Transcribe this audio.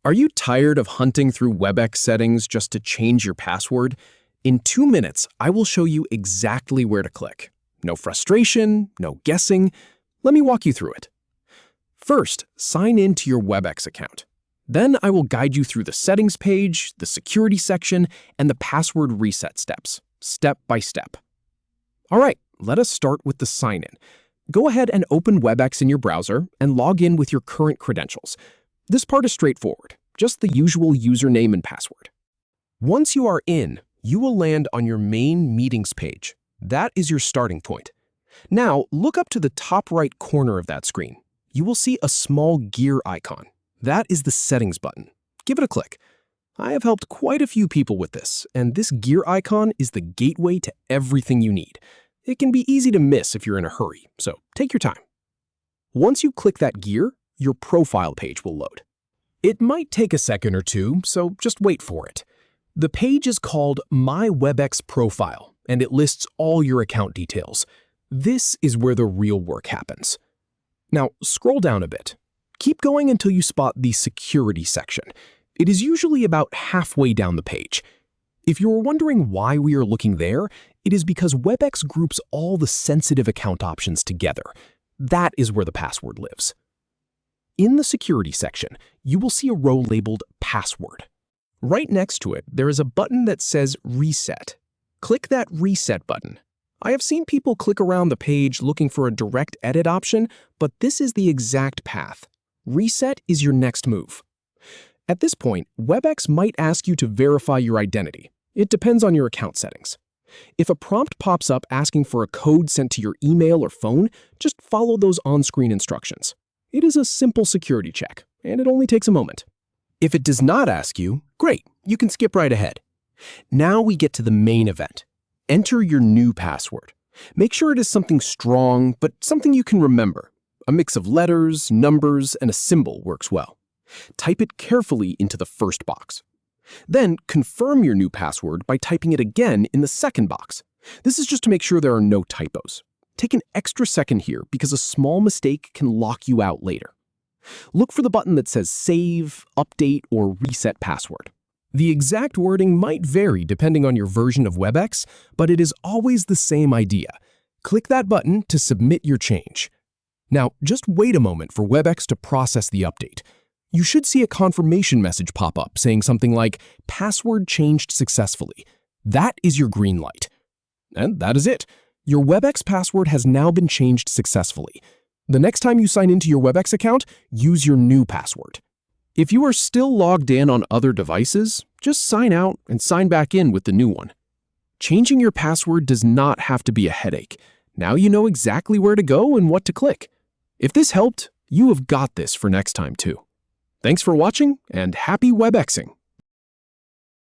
Are you tired of hunting through Webex settings just to change your password? In 2 minutes, I will show you exactly where to click. No frustration, no guessing. Let me walk you through it. First, sign in to your Webex account. Then I will guide you through the settings page, the security section, and the password reset steps, step by step. All right, let us start with the sign-in. Go ahead and open Webex in your browser and log in with your current credentials. This part is straightforward, just the usual username and password. Once you are in, you will land on your main meetings page. That is your starting point. Now, look up to the top right corner of that screen. You will see a small gear icon. That is the settings button. Give it a click. I have helped quite a few people with this, and this gear icon is the gateway to everything you need. It can be easy to miss if you're in a hurry, so take your time. Once you click that gear, your profile page will load. It might take a second or two, so just wait for it. The page is called My Webex Profile, and it lists all your account details. This is where the real work happens. Now, scroll down a bit. Keep going until you spot the security section. It is usually about halfway down the page. If you are wondering why we are looking there, it is because Webex groups all the sensitive account options together. That is where the password lives. In the security section, you will see a row labeled Password. Right next to it, there is a button that says Reset. Click that Reset button. I have seen people click around the page looking for a direct edit option, but this is the exact path. Reset is your next move. At this point, Webex might ask you to verify your identity. It depends on your account settings. If a prompt pops up asking for a code sent to your email or phone, just follow those on-screen instructions. It is a simple security check, and it only takes a moment. If it does not ask you, great, you can skip right ahead. Now we get to the main event. Enter your new password. Make sure it is something strong, but something you can remember. A mix of letters, numbers, and a symbol works well. Type it carefully into the first box. Then confirm your new password by typing it again in the second box. This is just to make sure there are no typos. Take an extra second here because a small mistake can lock you out later. Look for the button that says Save, Update, or Reset Password. The exact wording might vary depending on your version of Webex, but it is always the same idea. Click that button to submit your change. Now, just wait a moment for Webex to process the update. You should see a confirmation message pop up saying something like, Password changed successfully. That is your green light. And that is it. Your Webex password has now been changed successfully. The next time you sign into your Webex account, use your new password. If you are still logged in on other devices, just sign out and sign back in with the new one. Changing your password does not have to be a headache. Now you know exactly where to go and what to click. If this helped, you have got this for next time too. Thanks for watching and happy Webexing!